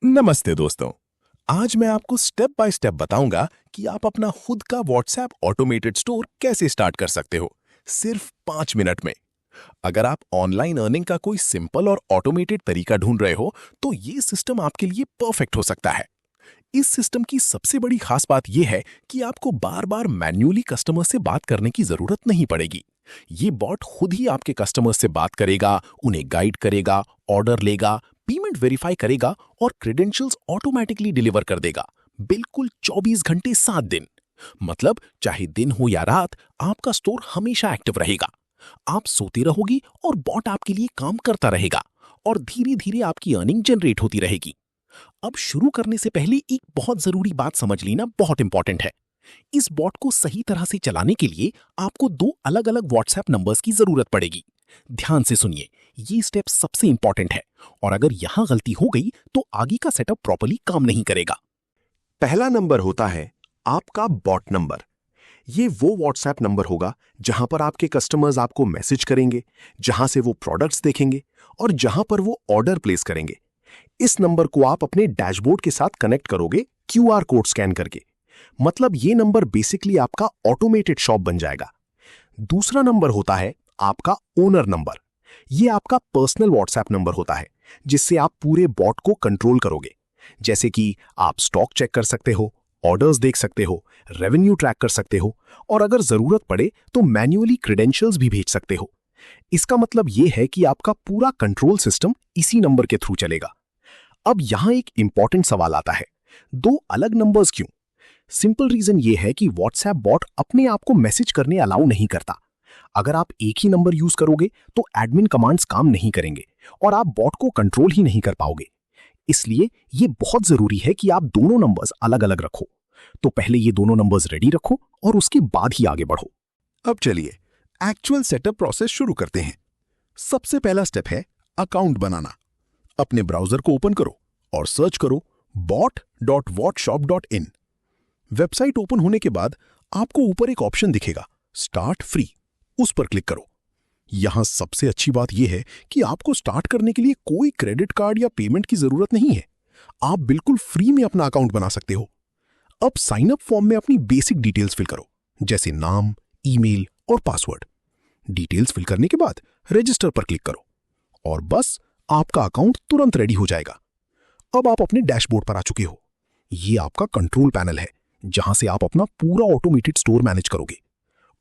नमस्ते दोस्तों। आज मैं आपको स्टेप बाय स्टेप बताऊंगा कि आप अपना खुद का व्हाट्सएप ऑटोमेटेड स्टोर कैसे स्टार्ट कर सकते हो, सिर्फ 5 मिनट में। अगर आप ऑनलाइन अर्निंग का कोई सिंपल और ऑटोमेटेड तरीका ढूंढ रहे हो, तो ये सिस्टम आपके लिए परफेक्ट हो सकता है। इस सिस्टम की सबसे बड़ी खास बात यह है कि आपको बार बार मैन्युअली कस्टमर से बात करने की जरूरत नहीं पड़ेगी। ये बॉट खुद ही आपके कस्टमर से बात करेगा, उन्हें गाइड करेगा, ऑर्डर लेगा, पेमेंट वेरीफाई करेगा और क्रेडेंशियल्स ऑटोमेटिकली डिलीवर कर देगा, बिल्कुल 24 घंटे 7 दिन। मतलब चाहे दिन हो या रात, आपका स्टोर हमेशा एक्टिव रहेगा। आप सोती रहोगी और बॉट आपके लिए काम करता रहेगा, और धीरे धीरे आपकी अर्निंग जनरेट होती रहेगी। अब शुरू करने से पहले एक बहुत जरूरी बात समझ लेना बहुत इंपॉर्टेंट है। इस बॉट को सही तरह से चलाने के लिए आपको 2 अलग-अलग व्हाट्सएप नंबर्स की जरूरत पड़ेगी। ध्यान से सुनिए, ये स्टेप सबसे इंपॉर्टेंट है, और अगर यहां गलती हो गई तो आगे का सेटअप प्रॉपर्ली काम नहीं करेगा। पहला नंबर होता है आपका बॉट नंबर। ये वो व्हाट्सएप नंबर होगा जहां पर आपके कस्टमर्स आपको मैसेज करेंगे, जहां से वो प्रोडक्ट्स देखेंगे और जहां पर वो ऑर्डर प्लेस करेंगे। इस नंबर को आप अपने डैशबोर्ड के साथ कनेक्ट करोगे क्यूआर कोड स्कैन करके। मतलब ये नंबर बेसिकली आपका ऑटोमेटेड शॉप बन जाएगा। दूसरा नंबर होता है आपका ओनर नंबर। ये आपका पर्सनल व्हाट्सएप नंबर होता है, जिससे आप पूरे बॉट को कंट्रोल करोगे। जैसे कि आप स्टॉक चेक कर सकते हो, ऑर्डर्स देख सकते हो, रेवेन्यू ट्रैक कर सकते हो, और अगर जरूरत पड़े तो मैन्युअली क्रेडेंशियल्स भी भेज सकते हो। इसका मतलब यह है कि आपका पूरा कंट्रोल सिस्टम इसी नंबर के थ्रू चलेगा। अब यहां एक इंपॉर्टेंट सवाल आता है, 2 अलग नंबर्स क्यों? सिंपल रीजन ये है कि व्हाट्सएप बॉट अपने आप को मैसेज करने अलाउ नहीं करता। अगर आप एक ही नंबर यूज करोगे तो एडमिन कमांड्स काम नहीं करेंगे और आप बॉट को कंट्रोल ही नहीं कर पाओगे। इसलिए ये बहुत जरूरी है कि आप दोनों नंबर्स अलग अलग रखो। तो पहले ये दोनों नंबर्स रेडी रखो और उसके बाद ही आगे बढ़ो। अब चलिए एक्चुअल सेटअप प्रोसेस शुरू करते हैं। सबसे पहला स्टेप है अकाउंट बनाना। अपने ब्राउजर को ओपन करो और सर्च करो bot.whatshop.in। वेबसाइट ओपन होने के बाद आपको ऊपर एक ऑप्शन दिखेगा, स्टार्ट फ्री। उस पर क्लिक करो। यहां सबसे अच्छी बात यह है कि आपको स्टार्ट करने के लिए कोई क्रेडिट कार्ड या पेमेंट की जरूरत नहीं है। आप बिल्कुल फ्री में अपना अकाउंट बना सकते हो। अब साइन अप फॉर्म में अपनी बेसिक डिटेल्स फिल करो, जैसे नाम, ईमेल और पासवर्ड। डिटेल्स फिल करने के बाद रजिस्टर पर क्लिक करो और बस आपका अकाउंट तुरंत रेडी हो जाएगा। अब आप अपने डैशबोर्ड पर आ चुके हो। ये आपका कंट्रोल पैनल है, जहां से आप अपना पूरा ऑटोमेटेड स्टोर मैनेज करोगे।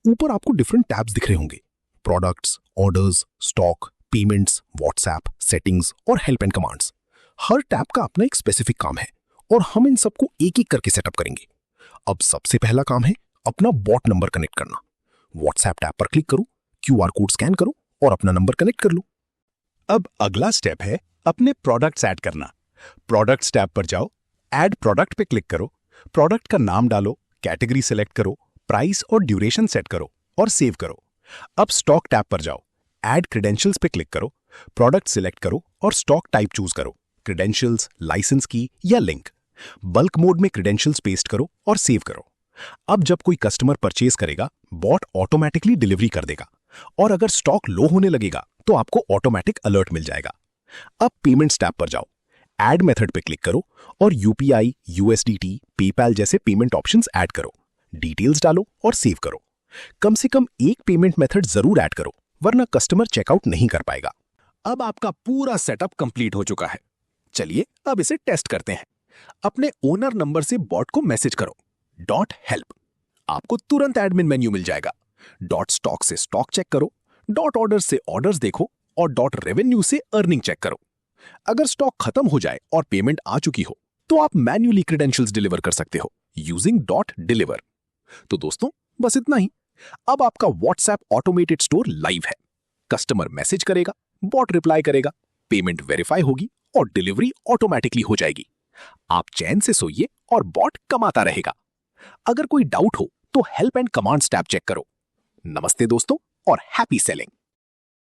ऊपर आपको डिफरेंट टैब्स दिख रहे होंगे, products, orders, stock, payments, WhatsApp, settings और हेल्प एंड कमांड्स। हर टैब का अपना एक स्पेसिफिक काम है और हम इन सबको एक एक करके सेटअप करेंगे। अब सबसे पहला काम है अपना बॉट नंबर कनेक्ट करना। व्हाट्सएप टैब पर क्लिक करो, क्यूआर कोड स्कैन करो और अपना नंबर कनेक्ट कर लो। अब अगला स्टेप है अपने प्रोडक्ट्स ऐड करना। प्रोडक्ट्स टैब पर जाओ, ऐड प्रोडक्ट पे क्लिक करो, प्रोडक्ट का नाम डालो, कैटेगरी सेलेक्ट करो, प्राइस और ड्यूरेशन सेट करो और सेव करो। अब स्टॉक टैब पर जाओ, ऐड क्रेडेंशियल्स पे क्लिक करो, प्रोडक्ट सिलेक्ट करो और स्टॉक टाइप चूज करो, क्रेडेंशियल्स, लाइसेंस की या लिंक। बल्क मोड में क्रेडेंशियल्स पेस्ट करो और सेव करो। अब जब कोई कस्टमर परचेज करेगा, बॉट ऑटोमेटिकली डिलीवरी कर देगा, और अगर स्टॉक लो होने लगेगा तो आपको ऑटोमेटिक अलर्ट मिल जाएगा। अब पेमेंट्स टैब पर जाओ, ऐड मेथड पे क्लिक करो और यूपीआई, यूएसडीटी, पेपैल जैसे पेमेंट ऑप्शंस ऐड करो, डिटेल्स डालो और सेव करो। कम से कम एक पेमेंट मेथड जरूर ऐड करो, वरना कस्टमर चेकआउट नहीं कर पाएगा। अब आपका पूरा सेटअप कंप्लीट हो चुका है। चलिए अब इसे टेस्ट करते हैं। अपने ओनर नंबर से बॉट को मैसेज करो, .help। आपको तुरंत एडमिन मेन्यू मिल जाएगा। .stock से स्टॉक चेक करो, .orders से ऑर्डर्स देखो और .revenue से अर्निंग चेक करो। अगर स्टॉक खत्म हो जाए और पेमेंट आ चुकी हो तो आप मैन्युअली क्रेडेंशियल्स डिलीवर कर सकते हो यूजिंग .deliver। तो दोस्तों, बस इतना ही। अब आपका व्हाट्सएप ऑटोमेटेड स्टोर लाइव है। कस्टमर मैसेज करेगा, बॉट रिप्लाई करेगा, पेमेंट वेरीफाई होगी और डिलीवरी ऑटोमेटिकली हो जाएगी। आप चैन से सोइए और बॉट कमाता रहेगा। अगर कोई डाउट हो तो help and commands tab check करो। नमस्ते दोस्तों और हैप्पी सेलिंग।